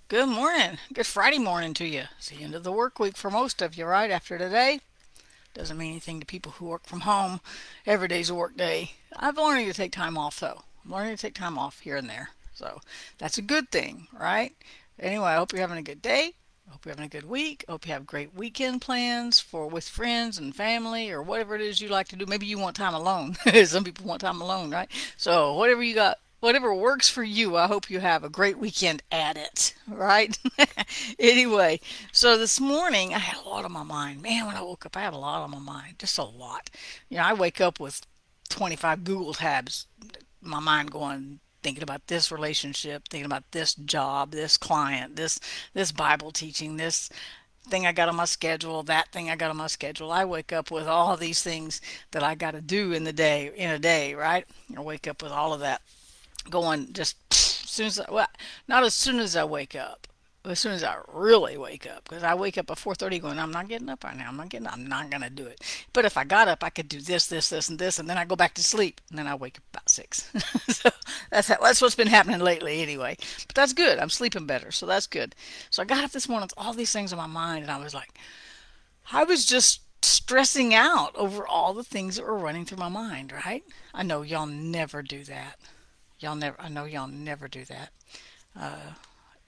Good morning. Good Friday morning to you. It's the end of the work week for most of you, right? After today. Doesn't mean anything to people who work from home. Every day's a work day. I'm learning to take time off, though. I'm learning to take time off here and there. So that's a good thing, right? Anyway, I hope you're having a good day. I hope you're having a good week. I hope you have great weekend plans for with friends and family or whatever it is you like to do. Maybe you want time alone. Some people want time alone, right? So whatever you got, whatever works for you, I hope you have a great weekend at it, right? Anyway, so this morning I had a lot on my mind. Man, when I woke up, I had a lot on my mind, just a lot. I wake up with 25 Google tabs, my mind going, thinking about this relationship, thinking about this job, this client, this Bible teaching, this thing I got on my schedule, that thing I got on my schedule. I wake up with all these things that I got to do in a day, right? I wake up with all of that going just as soon as well, not as soon as I wake up, but as soon as I really wake up, because I wake up at 4:30 going, I'm not getting up right now. I'm not gonna do it. But if I got up, I could do this, and this, and then I go back to sleep, and then I wake up about 6. So that's what's been happening lately, anyway. But that's good. I'm sleeping better, so that's good. So I got up this morning with all these things on my mind, and I was just stressing out over all the things that were running through my mind. Right? I know y'all never do that. I know y'all never do that,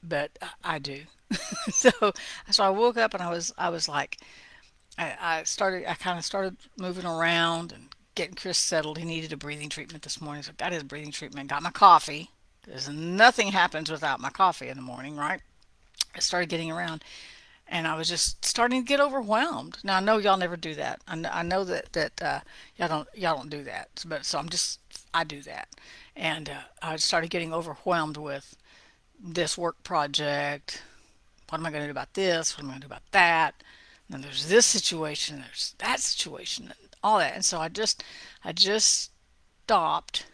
but I do. so, so I woke up and I was like, I kind of started moving around and getting Chris settled. He needed a breathing treatment this morning, so I got his breathing treatment. Got my coffee. Because nothing happens without my coffee in the morning, right? I started getting around, and I was just starting to get overwhelmed. Now I know y'all never do that. I know that y'all don't do that. But so I do that, and I started getting overwhelmed with this work project. What am I going to do about this? What am I going to do about that? And then there's this situation. There's that situation, and all that. And so I just stopped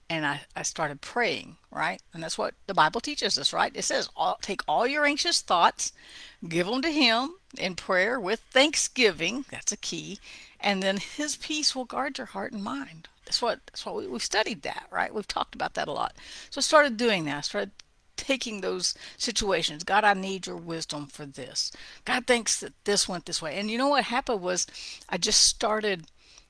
and I started praying, right? And that's what the Bible teaches us, right? It says, take all your anxious thoughts, give them to Him in prayer with thanksgiving. That's a key. And then His peace will guard your heart and mind. That's what we've studied that, right? We've talked about that a lot. So I started doing that. I started taking those situations. God, I need your wisdom for this. God thinks that this went this way. And you know what happened was I just started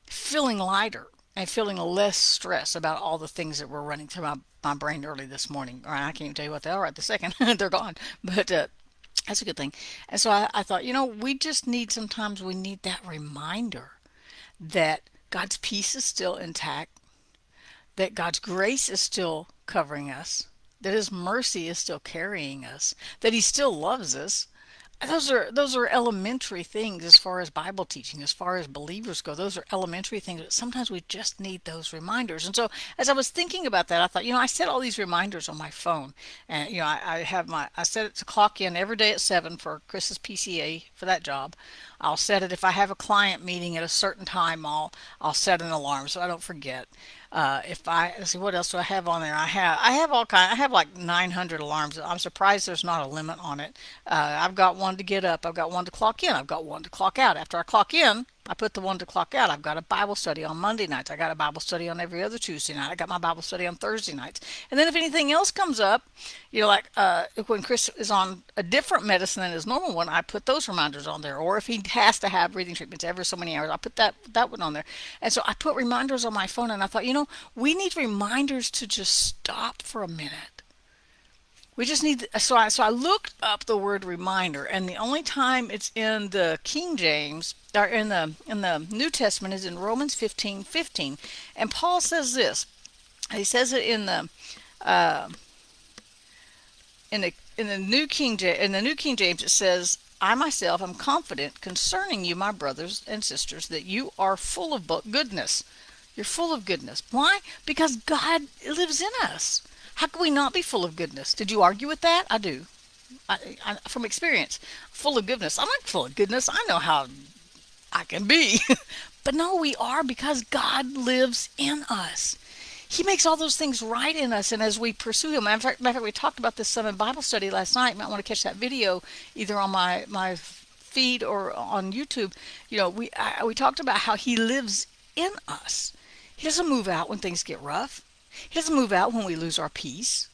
feeling lighter and feeling less stress about all the things that were running through my brain early this morning. Or I can't even tell you what they are right this second. They're gone. But that's a good thing. And so I thought, we just need sometimes we need that reminder that God's peace is still intact, that God's grace is still covering us, that His mercy is still carrying us, that He still loves us. Those are elementary things as far as Bible teaching, as far as believers go. Those are elementary things, but sometimes we just need those reminders. And so, as I was thinking about that, I thought, I set all these reminders on my phone, and I set it to clock in every day at 7 for Chris's PCA for that job. I'll set it if I have a client meeting at a certain time. I'll set an alarm so I don't forget. If I let's see what else do I have on there? I have all kind. I have like 900 alarms. I'm surprised there's not a limit on it. I've got one to get up. I've got one to clock in. I've got one to clock out. After I clock in, I put the one to clock out. I've got a Bible study on Monday nights. I got a Bible study on every other Tuesday night. I got my Bible study on Thursday nights. And then if anything else comes up, like when Chris is on a different medicine than his normal one, I put those reminders on there. Or if he has to have breathing treatments every so many hours, I put that one on there. And so I put reminders on my phone, and I thought, we need reminders to just stop for a minute. We just need so I looked up the word reminder, and the only time it's in the King James or in the New Testament is in Romans 15:15, and Paul says this. He says it uh, in the New King James. It says, "I myself am confident concerning you, my brothers and sisters, that you are full of goodness." You're full of goodness. Why? Because God lives in us. How can we not be full of goodness? Did you argue with that? I do. From experience, full of goodness. I'm not full of goodness. I know how I can be. But no, we are because God lives in us. He makes all those things right in us, and as we pursue Him, matter of fact, we talked about this some in Bible study last night. You might want to catch that video either on my feed or on YouTube. We talked about how He lives in us. He doesn't move out when things get rough. He doesn't move out when we lose our peace.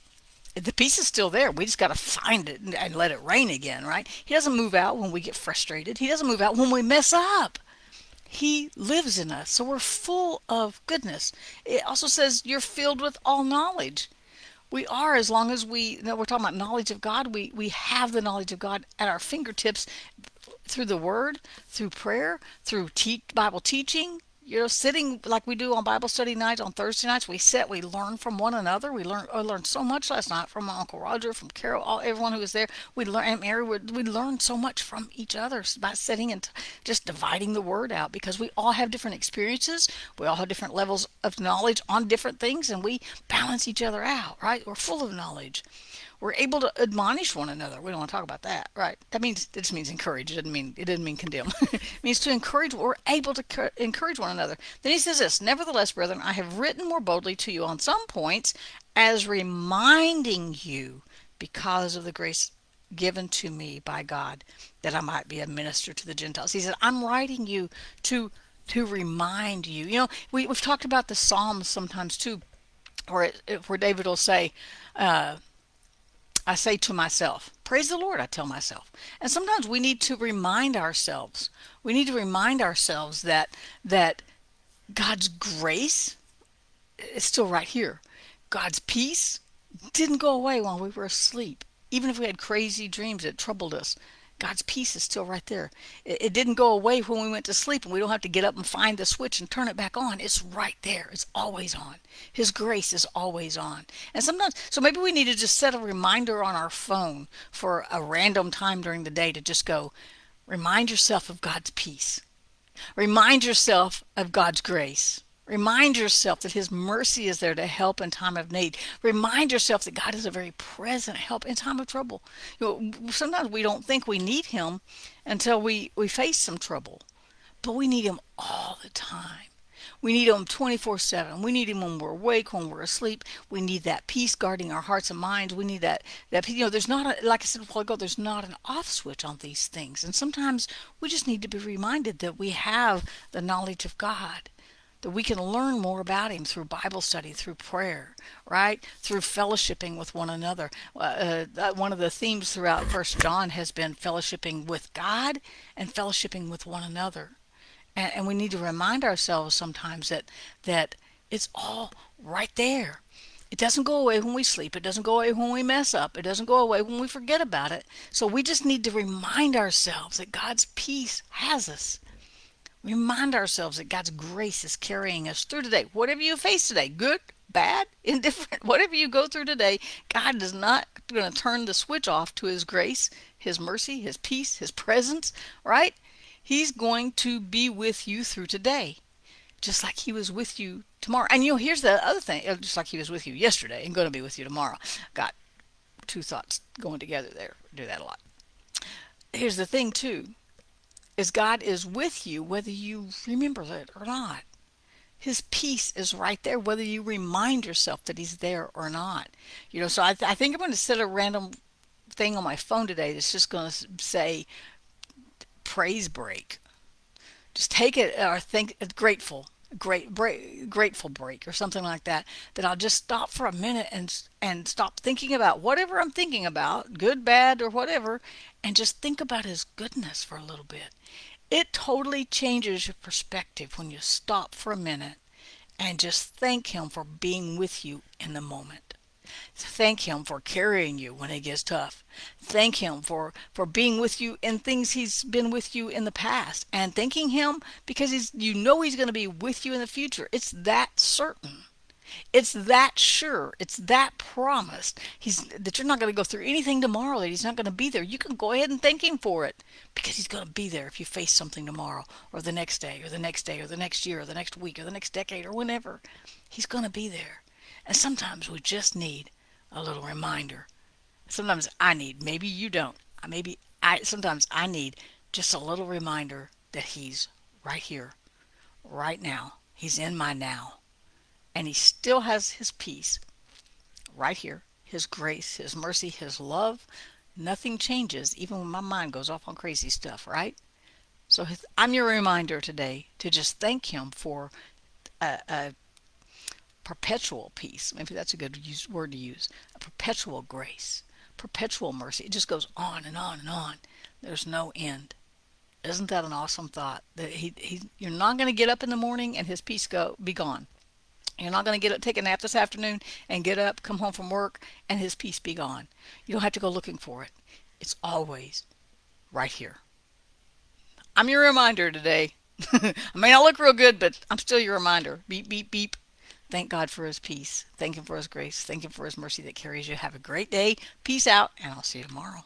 The peace is still there. We just got to find it and let it rain again, right? He doesn't move out when we get frustrated. He doesn't move out when we mess up. He lives in us. So we're full of goodness. It also says you're filled with all knowledge. We are, as long as we're talking about knowledge of God, we have the knowledge of God at our fingertips through the Word, through prayer, through Bible teaching. Sitting like we do on Bible study nights, on Thursday nights, we sit, we learn from one another. I learned so much last night from my Uncle Roger, from Carol, everyone who was there. We learned, and Mary, we learned so much from each other by sitting and just dividing the Word out, because we all have different experiences. We all have different levels of knowledge on different things, and we balance each other out, right? We're full of knowledge. We're able to admonish one another. We don't want to talk about that, right? It just means encourage. It doesn't mean condemn. It means to encourage. We're able to encourage one another. Then he says this: Nevertheless, brethren, I have written more boldly to you on some points, as reminding you, because of the grace given to me by God, that I might be a minister to the Gentiles. He said, I'm writing you to remind you. We've talked about the Psalms sometimes too, where David will say, I say to myself, praise the Lord, I tell myself. And sometimes we need to remind ourselves. We need to remind ourselves that God's grace is still right here. God's peace didn't go away while we were asleep. Even if we had crazy dreams that troubled us, God's peace is still right there. It didn't go away when we went to sleep, and we don't have to get up and find the switch and turn it back on. It's right there. It's always on. His grace is always on. And sometimes, so maybe we need to just set a reminder on our phone for a random time during the day to just go, remind yourself of God's peace. Remind yourself of God's grace. Remind yourself that His mercy is there to help in time of need. Remind yourself that God is a very present help in time of trouble. Sometimes we don't think we need Him until we face some trouble, but we need Him all the time. We need Him 24/7. We need Him when we're awake, when we're asleep. We need that peace guarding our hearts and minds. We need that there's not like I said a while ago, there's not an off switch on these things. And sometimes we just need to be reminded that we have the knowledge of God, that we can learn more about Him through Bible study, through prayer, right? Through fellowshipping with one another. One of the themes throughout First John has been fellowshipping with God and fellowshipping with one another. And we need to remind ourselves sometimes that it's all right there. It doesn't go away when we sleep. It doesn't go away when we mess up. It doesn't go away when we forget about it. So we just need to remind ourselves that God's peace has us. Remind ourselves that God's grace is carrying us through today. Whatever you face today, good, bad, indifferent, whatever you go through today, God is not going to turn the switch off to His grace, His mercy, His peace, His presence, right? He's going to be with you through today, just like He was with you tomorrow. And here's the other thing, just like He was with you yesterday and going to be with you tomorrow. Got two thoughts going together there. Do that a lot. Here's the thing too, is God is with you whether you remember it or not. His peace is right there whether you remind yourself that He's there or not. So I think I'm going to set a random thing on my phone today that's just going to say praise break. Just take it, or think grateful break or something like that. That I'll just stop for a minute and stop thinking about whatever I'm thinking about, good, bad, or whatever, and just think about His goodness for a little bit. It totally changes your perspective when you stop for a minute and just thank Him for being with you in the moment. Thank Him for carrying you when it gets tough. Thank Him for being with you in things He's been with you in the past. And thanking Him because He's going to be with you in the future. It's that certain. It's that sure. It's that promised. That you're not going to go through anything tomorrow, that He's not going to be there. You can go ahead and thank Him for it, because He's going to be there if you face something tomorrow, or the next day, or the next day, or the next year, or the next week, or the next decade, or whenever. He's going to be there. And sometimes we just need a little reminder. Sometimes I need, maybe you don't. Sometimes I need just a little reminder that He's right here, right now. He's in my now. And He still has His peace right here. His grace, His mercy, His love. Nothing changes, even when my mind goes off on crazy stuff, right? So I'm your reminder today to just thank Him for a perpetual peace. Maybe that's a good word to use. A perpetual grace, perpetual mercy. It just goes on and on and on. There's no end. Isn't that an awesome thought? That you're not going to get up in the morning and his peace be gone. You're not going to take a nap this afternoon and get up, come home from work, and his peace be gone. You don't have to go looking for it. It's always right here. I'm your reminder today. I may not look real good, but I'm still your reminder. Beep, beep, beep. Thank God for his peace. Thank him for his grace. Thank him for his mercy that carries you. Have a great day. Peace out, and I'll see you tomorrow.